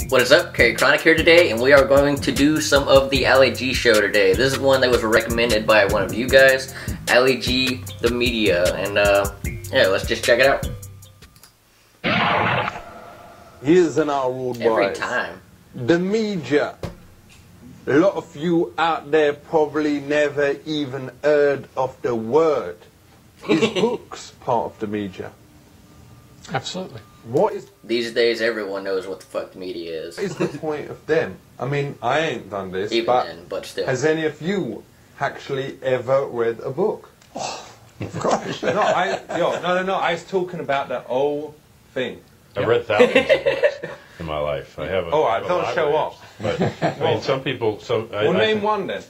What is up? Cronic here today, and we are going to do some of the Ali G show today. This is one that was recommended by one of you guys, Ali G, the media, and yeah, let's just check it out. Here's an our rule, boys. Every time. The media. A lot of you out there probably never even heard of the word. Is books part of the media? Absolutely. What is... These days, everyone knows what the fuck the media is. What is the point of them? I mean, I ain't done this, Even then, but still. Has any of you actually ever read a book? Oh, of course. No, I was talking about the whole thing. I've read thousands of books in my life. I haven't. Oh, I don't show off. But I mean, some people. Well, name one then.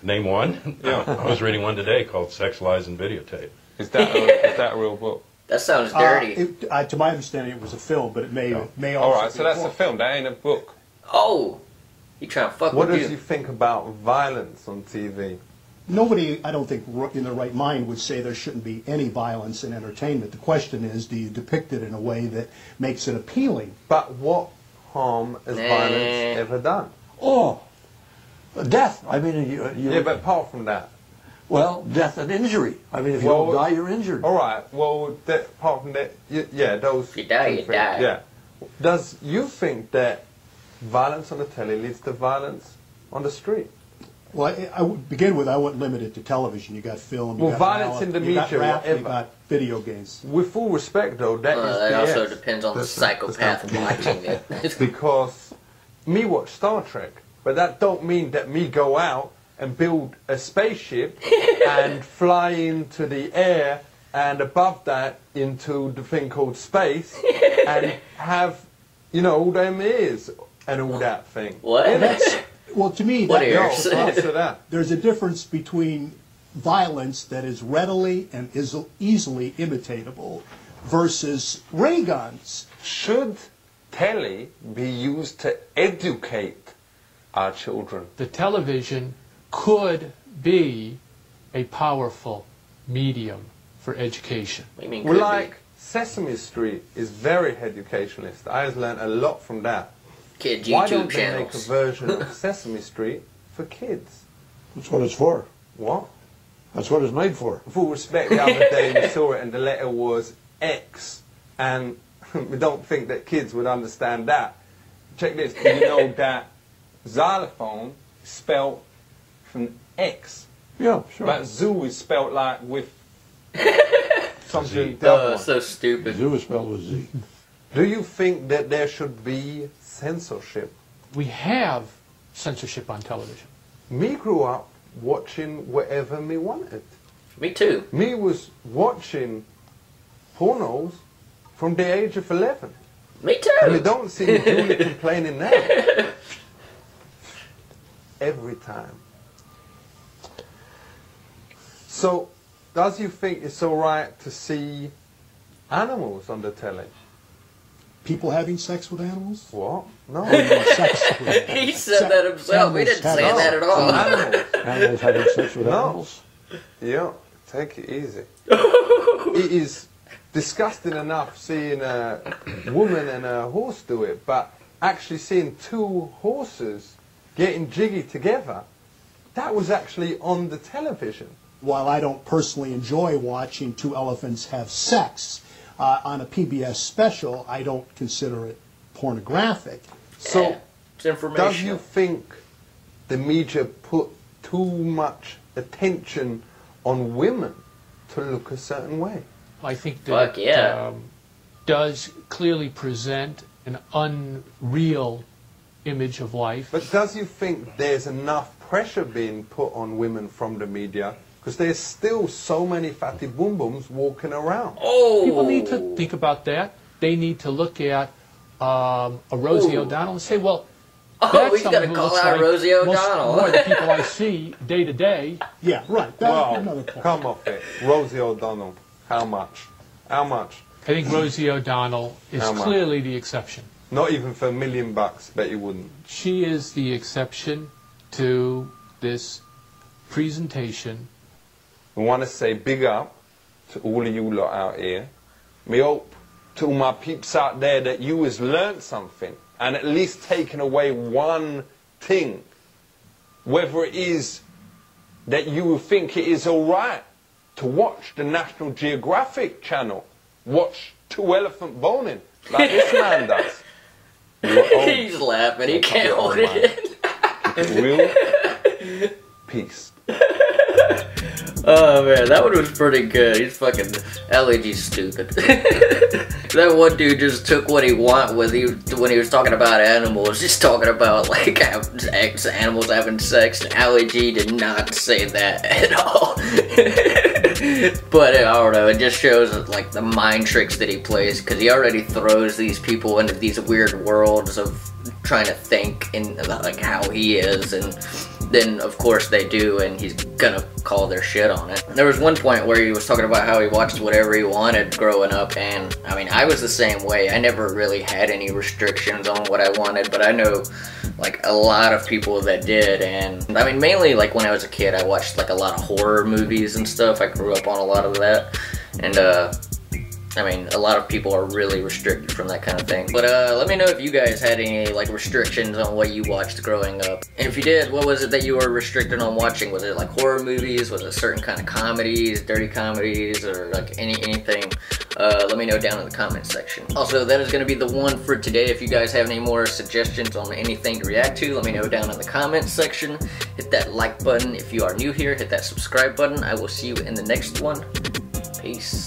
Name one. Yeah. I was reading one today called "Sex, Lies, and Videotape." Is that a real book? That sounds dirty. To my understanding, it was a film, but it may also. All right, so that's a film. That ain't a book. Oh, you trying to fuck what with you? What does you think about violence on TV? Nobody, I don't think, in their right mind would say there shouldn't be any violence in entertainment. The question is, do you depict it in a way that makes it appealing? But what harm has violence ever done? Oh, death. I mean, yeah, but apart from that. Well, death and injury. I mean, if you don't die, you're injured. All right. Well, apart from that, yeah, those. You die, you die. Yeah. Does you think that violence on the telly leads to violence on the street? Well, I would begin with, I wouldn't limit it to television. You got film, you got violence in the media, got rap, whatever. you got video games. With full respect, though, that is that BS. also depends on the psychopath watching it. Because me watch Star Trek, but that don't mean that me go out and build a spaceship and fly into the air and above that into the thing called space and have, you know, all them ears and all that thing. What? Well, to me, there's a difference between violence that is readily and is easily imitatable versus ray guns. Should telly be used to educate our children? The television could be a powerful medium for education. What do you mean, Well, like Sesame Street is very educationalist. I have learned a lot from that. Kid YouTube Why don't they channels. make a version of Sesame Street for kids? That's what it's for. What? That's what it's made for. With all respect, the other day we saw it and the letter was X, and we don't think that kids would understand that. Check this, do you know that xylophone is spelled from X? Yeah, sure. But zoo is spelled like with something. So stupid. Zoo is spelled with Z. Do you think that there should be censorship? We have censorship on television. Me grew up watching whatever me wanted. Me too. Me was watching pornos from the age of 11. Me too. And you don't see Julie complaining now. Every time. So, does you think it's alright to see animals on the telly? People having sex with animals? What? No. Sex with animals. He said that himself. He didn't say that at all. Animals. Animals having sex with animals? Yeah, take it easy. It is disgusting enough seeing a woman and a horse do it, but actually seeing two horses getting jiggy together, that was actually on the television. While I don't personally enjoy watching two elephants have sex on a PBS special, I don't consider it pornographic. So, it's information. does you think the media put too much attention on women to look a certain way? I think that it does clearly present an unreal image of life. But does you think there's enough pressure being put on women from the media? Because there's still so many fatty boom booms walking around. Oh. People need to think about that. They need to look at a Rosie O'Donnell and say, well, that's he's going to call out Rosie O'Donnell. More the people I see day to day. Yeah, right. That's another point. Come off it. Rosie O'Donnell. How much? How much? I think Rosie O'Donnell is clearly the exception. Not even for $1 million, bet you wouldn't. She is the exception to this presentation. We want to say big up to all of you lot out here. Me hope to all my peeps out there that you has learned something and at least taken away one thing, whether it is that you will think it is alright to watch the National Geographic channel, watch two elephant boning, like this man does. He's laughing, he can't hold it in. Real peace. Oh man, that one was pretty good. He's fucking LAG's stupid. That one dude just took what he wanted when he was talking about animals, just talking about like animals having sex. LAG did not say that at all. But I don't know, it just shows like the mind tricks that he plays, because he already throws these people into these weird worlds of trying to think in like how he is, and then of course they do, and he's gonna call their shit on it. There was one point where he was talking about how he watched whatever he wanted growing up, and I mean, I was the same way. I never really had any restrictions on what I wanted, but I know like a lot of people that did. And I mean, mainly like when I was a kid, I watched like a lot of horror movies and stuff. I grew up on a lot of that, and I mean, a lot of people are really restricted from that kind of thing. But let me know if you guys had any like restrictions on what you watched growing up. And if you did, what was it that you were restricted on watching? Was it like horror movies? Was it certain kind of comedies, dirty comedies, or like anything? Let me know down in the comment section. Also, that is going to be the one for today. If you guys have any more suggestions on anything to react to, let me know down in the comment section. Hit that like button if you are new here. Hit that subscribe button. I will see you in the next one. Peace.